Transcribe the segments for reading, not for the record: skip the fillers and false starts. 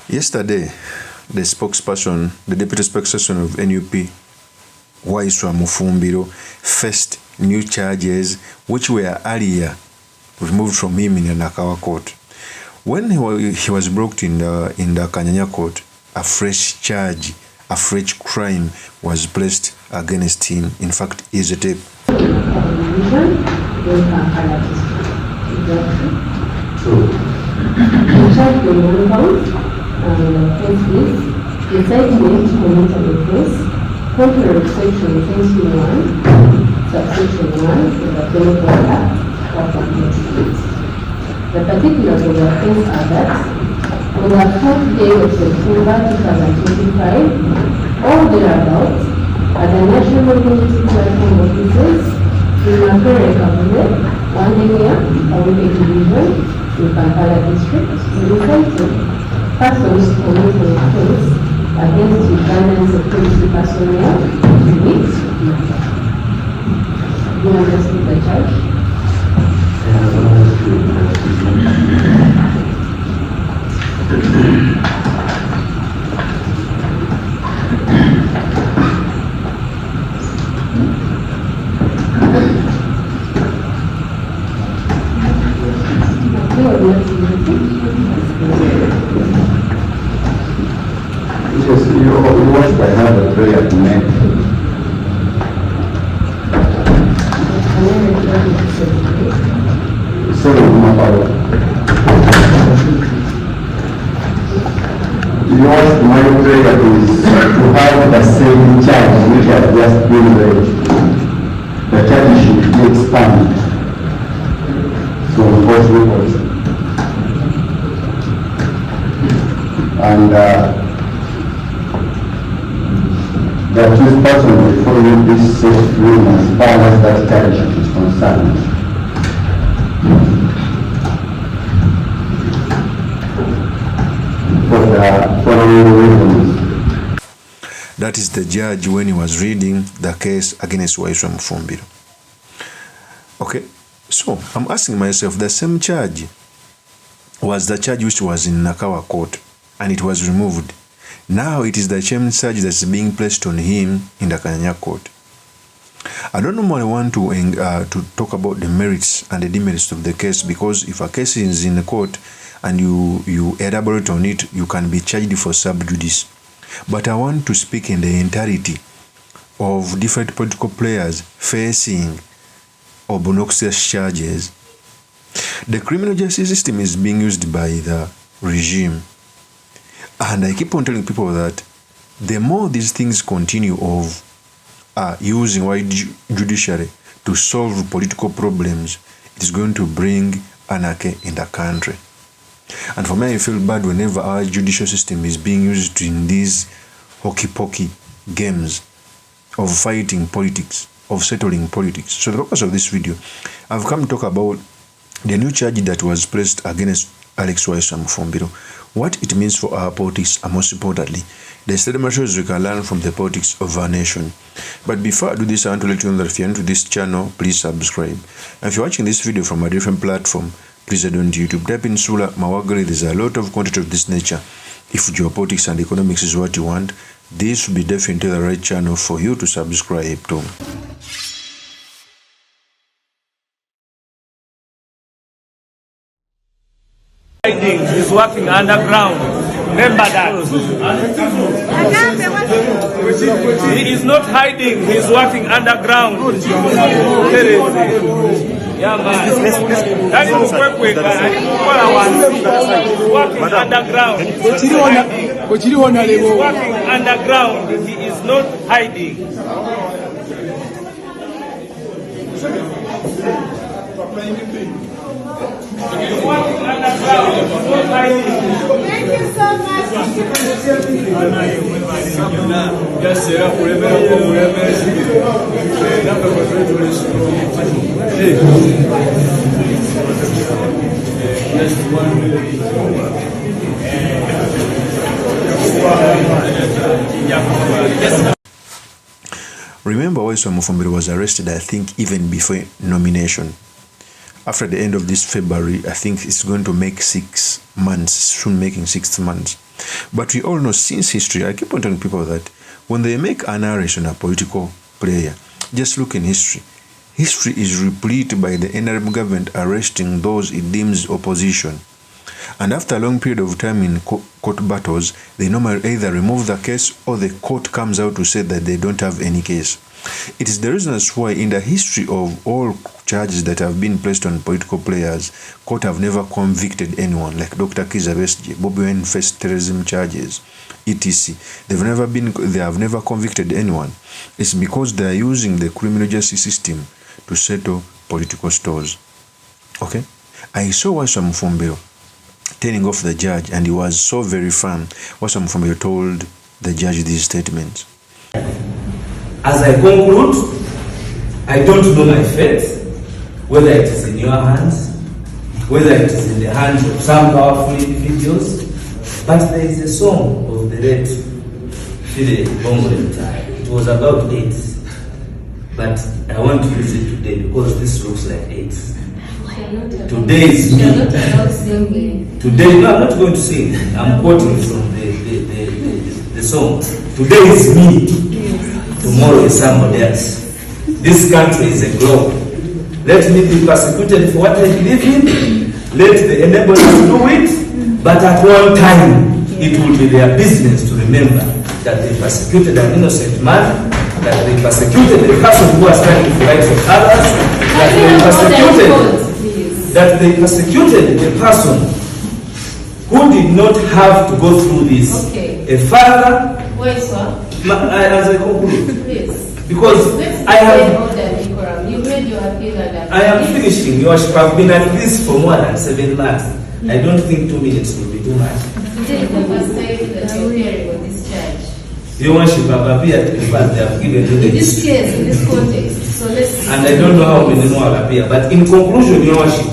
Yesterday, the spokesperson, the deputy spokesperson of NUP, Waiswa Mufumbiro, faced new charges which were earlier removed from him in the Nakawa Court. When he was brought in the Kanyanya Court, a fresh charge, a fresh crime was placed against him. In fact, is a tape. Incitement to commit an offence contrary to section 21, subsection 1 of the Penal Act of 1998. The particulars of the offence are that on the 4th day of September 2025, or thereabouts, at the National Unity Platform offices in Nakawa Court, Kanyanya Division in Kampala District, incited persons committing offence against Ugandan security personnel units. Do you understand the charge? Yes, you watched I have a prayer to make. Sorry, Nakawa. You watched my prayer is to have the same charge which has just been read. The charge should be expanded. So, God's records. And that this person will follow this safe rule as far as that charge is concerned. For the following reasons. That is the judge when he was reading the case against Waiswa Mufumbiro. Okay, so I'm asking myself, the same charge was the charge which was in Nakawa Court and it was removed. Now it is the same charge that's being placed on him in the Kanyanya Court. I don't normally want to talk about the merits and the demerits of the case, because if a case is in the court and you elaborate on it, you can be charged for sub judice. But I want to speak in the entirety of different political players facing obnoxious charges. The criminal justice system is being used by the regime. And I keep on telling people that the more these things continue of using white judiciary to solve political problems, it is going to bring anarchy in the country. And for me, I feel bad whenever our judicial system is being used in these hokey-pokey games of fighting politics, of settling politics. So the purpose of this video, I've come to talk about the new charge that was placed against Waiswa Mufumbiro, what it means for our politics, and most importantly, the study materials we can learn from the politics of our nation. But before I do this, I want to let you know that if you're new to this channel, please subscribe. And if you're watching this video from a different platform, please head on to YouTube, type in Sula Mawagari. There's a lot of content of this nature. If geopolitics and economics is what you want, this will be definitely the right channel for you to subscribe to. He's working underground. Remember that. He is not hiding. He's working underground. Yeah, man. Working underground. He's working underground. He is not hiding. Thank you so much. Remember, Waiswa Mufumbiro was arrested, I think, even before nomination. After the end of this February, I think it's going to make 6 months, soon making 6 months. But we all know since history, I keep on telling people that when they make an arrest on a political player, just look in history. History is replete by the NRM government arresting those it deems opposition. And after a long period of time in court battles, they normally either remove the case or the court comes out to say that they don't have any case. It is the reason as why in the history of all charges that have been placed on political players, court have never convicted anyone, like Dr. Kizza Besigye, Bobi Wine faced terrorism charges, etc. They have never convicted anyone. It's because they are using the criminal justice system to settle political stores. Okay? I saw Waiswa Mufumbiro turning off the judge, and he was so very firm. Waiswa Mufumbiro told the judge these statements. As I conclude, I don't know my fate, whether it is in your hands, whether it is in the hands of some powerful individuals, but there is a song of the late Fide Bongo. It was about AIDS, but I want to use it today because this looks like AIDS. Today is me. Today, no, I'm not going to sing. I'm quoting from the song. Today is me. Tomorrow is somebody else. This country is a globe. Let me be persecuted for what I believe in. Let the enablers do it. But at one time, it will be their business to remember that they persecuted an innocent man, that they persecuted the person who was standing for the rights of others, that they persecuted the person who did not have to go through this. Okay. A father. As I conclude, because I am finishing, Your Worship. I've been at this for more than 7 months. I don't think 2 minutes will be too much. Your Worship, I've appeared because they have given you this case, in this context. So let's. And I don't know how many more will appear. But in conclusion, Your Worship,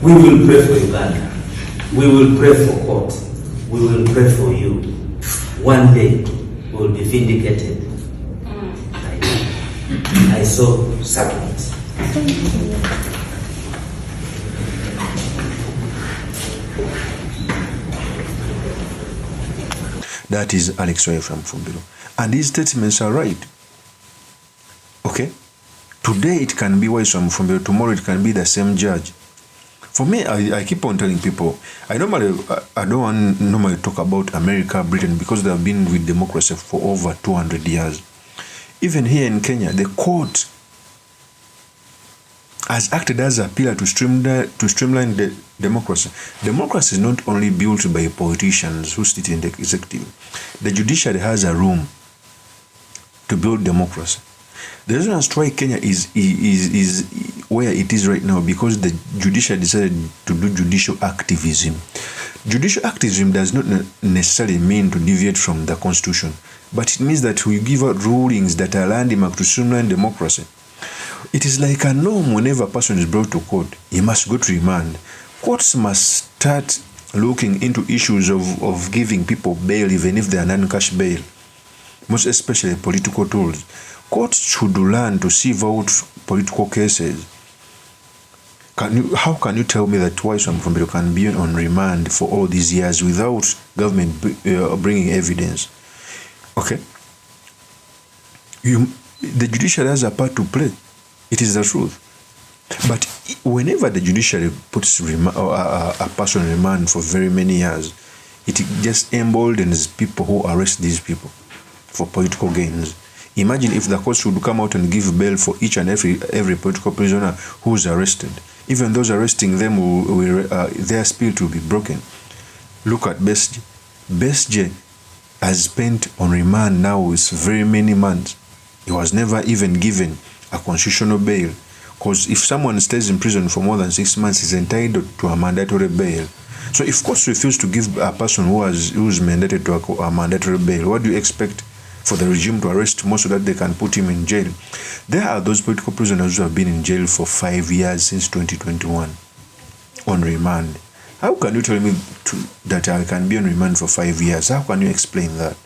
we will pray for Uganda. We will pray for court. We will pray for you. One day we will be vindicated. I saw sacraments. That is Alex Waiswa Mufumbiro. And his statements are right. Okay? Today it can be Waiswa Mufumbiro, tomorrow it can be the same judge. For me, I keep on telling people, I don't want normally talk about America, Britain, because they have been with democracy for over 200 years. Even here in Kenya, the court has acted as a pillar to streamline the democracy. Democracy is not only built by politicians who sit in the executive. The judiciary has a room to build democracy. The reason as to why Kenya is where it is right now because the judiciary decided to do judicial activism. Judicial activism does not necessarily mean to deviate from the constitution, but it means that we give out rulings that are landmark to streamline democracy. It is like a norm whenever a person is brought to court, he must go to remand. Courts must start looking into issues of giving people bail even if they are non-cash bail, most especially political tools. Courts should learn to sieve out political cases. How can you tell me that Waiswa Mufumbiro can be on remand for all these years without government bringing evidence? Okay? The judiciary has a part to play. It is the truth. But whenever the judiciary puts a person on remand for very many years, it just emboldens people who arrest these people for political gains. Imagine if the courts would come out and give bail for each and every political prisoner who is arrested. Even those arresting them, their spirit will be broken. Look at Besigye. Besigye has spent on remand now with very many months. He was never even given a constitutional bail. Because if someone stays in prison for more than 6 months, he's entitled to a mandatory bail. So if courts refuse to give a person who is mandated to a mandatory bail, what do you expect for the regime to arrest him so that they can put him in jail? There are those political prisoners who have been in jail for 5 years since 2021 on remand. How can you tell me that I can be on remand for 5 years? How can you explain that?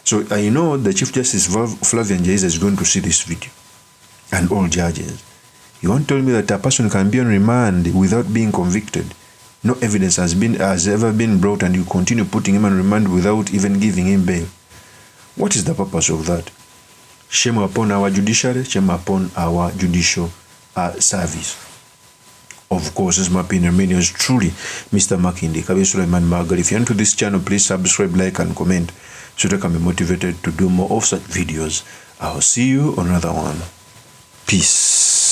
So I know the Chief Justice Flavian Jaiza is going to see this video, and all judges. You want to tell me that a person can be on remand without being convicted? No evidence has ever been brought, and you continue putting him on remand without even giving him bail. What is the purpose of that? Shame upon our judiciary, shame upon our judicial service. Of course, as my opinion remains truly Mr. Makindi, Kabi Suleiman Magal. If you're into this channel, please subscribe, like, and comment so that I can be motivated to do more of such videos. I'll see you on another one. Peace.